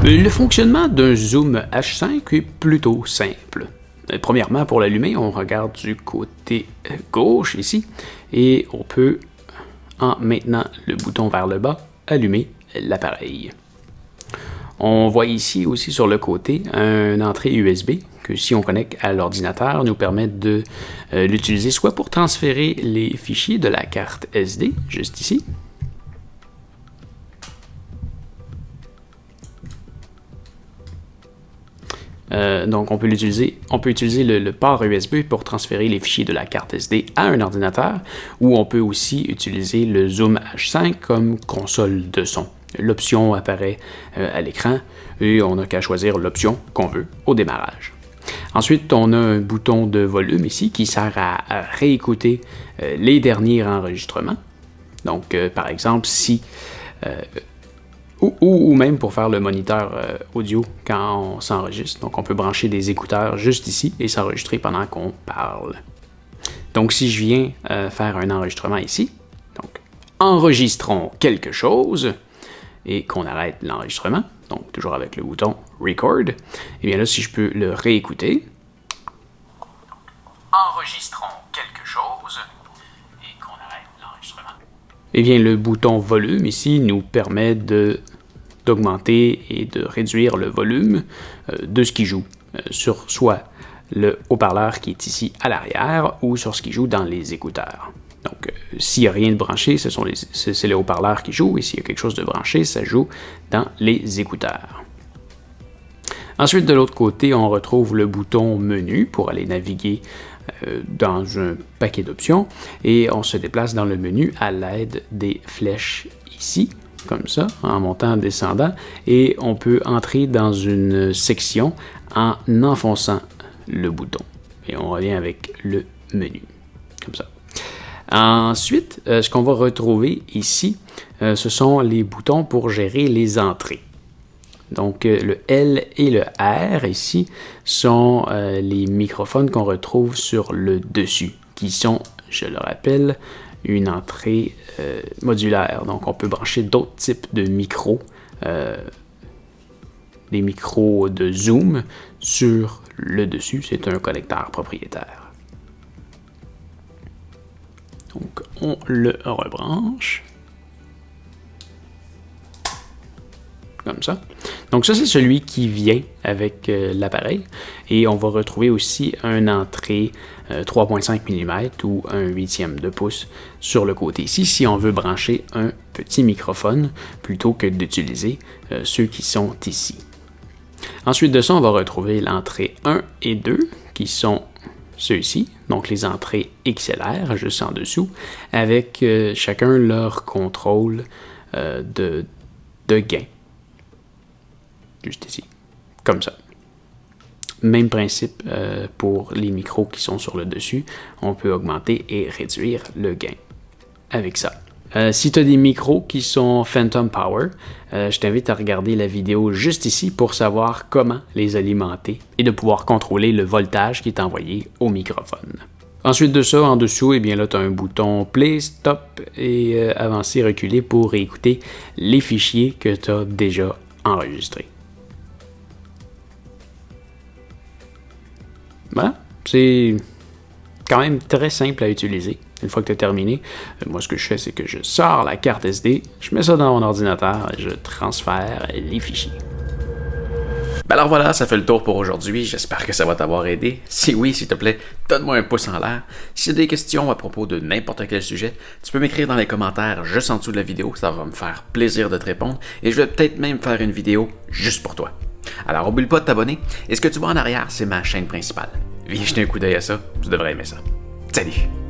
Le fonctionnement d'un zoom H5 est plutôt simple. Premièrement, pour l'allumer, on regarde du côté gauche ici et on peut, en maintenant le bouton vers le bas, allumer l'appareil. On voit ici aussi sur le côté une entrée USB que si on connecte à l'ordinateur nous permet de l'utiliser soit pour transférer les fichiers de la carte SD, juste ici, donc on peut utiliser le port USB pour transférer les fichiers de la carte SD à un ordinateur, ou on peut aussi utiliser le Zoom H5 comme console de son. L'option apparaît à l'écran et on n'a qu'à choisir l'option qu'on veut au démarrage. Ensuite, on a un bouton de volume ici qui sert à réécouter les derniers enregistrements. Donc, par exemple, si ou même pour faire le moniteur audio quand on s'enregistre. Donc, on peut brancher des écouteurs juste ici et s'enregistrer pendant qu'on parle. Donc, si je viens faire un enregistrement ici, donc enregistrons quelque chose et qu'on arrête l'enregistrement, donc toujours avec le bouton Record, et bien là, si je peux le réécouter, enregistrons quelque chose et qu'on arrête l'enregistrement, et bien le bouton volume ici nous permet d'augmenter et de réduire le volume de ce qui joue sur soit le haut-parleur qui est ici à l'arrière ou sur ce qui joue dans les écouteurs. Donc, s'il n'y a rien de branché, c'est les haut-parleurs qui jouent, et s'il y a quelque chose de branché, ça joue dans les écouteurs. Ensuite, de l'autre côté, on retrouve le bouton menu pour aller naviguer dans un paquet d'options, et on se déplace dans le menu à l'aide des flèches ici, comme ça, en montant, en descendant, et on peut entrer dans une section en enfonçant le bouton. Et on revient avec le menu, comme ça. Ensuite, ce qu'on va retrouver ici, ce sont les boutons pour gérer les entrées. Donc, le L et le R ici sont les microphones qu'on retrouve sur le dessus, qui sont, je le rappelle, une entrée modulaire. Donc, on peut brancher d'autres types de micros, des micros de zoom sur le dessus. C'est un connecteur propriétaire. Donc, on le rebranche. Comme ça. Donc, ça, c'est celui qui vient avec l'appareil. Et on va retrouver aussi une entrée 3.5 mm ou un 1/8 de pouce sur le côté ici, si on veut brancher un petit microphone plutôt que d'utiliser ceux qui sont ici. Ensuite de ça, on va retrouver l'entrée 1 et 2 qui sont ceux-ci, donc les entrées XLR juste en dessous, avec chacun leur contrôle de gain. Juste ici, comme ça. Même principe pour les micros qui sont sur le dessus, on peut augmenter et réduire le gain avec ça. Si tu as des micros qui sont Phantom Power, je t'invite à regarder la vidéo juste ici pour savoir comment les alimenter et de pouvoir contrôler le voltage qui est envoyé au microphone. Ensuite de ça, en dessous, eh bien là, tu as un bouton Play, Stop et avancer, reculer pour réécouter les fichiers que tu as déjà enregistrés. Voilà, c'est quand même très simple à utiliser. Une fois que tu as terminé, moi ce que je fais, c'est que je sors la carte SD, je mets ça dans mon ordinateur et je transfère les fichiers. Ben alors voilà, ça fait le tour pour aujourd'hui. J'espère que ça va t'avoir aidé. Si oui, s'il te plaît, donne-moi un pouce en l'air. Si tu as des questions à propos de n'importe quel sujet, tu peux m'écrire dans les commentaires juste en dessous de la vidéo. Ça va me faire plaisir de te répondre et je vais peut-être même faire une vidéo juste pour toi. Alors, oublie pas de t'abonner. Et ce que tu vois en arrière, c'est ma chaîne principale. Viens jeter un coup d'œil à ça, tu devrais aimer ça. Salut!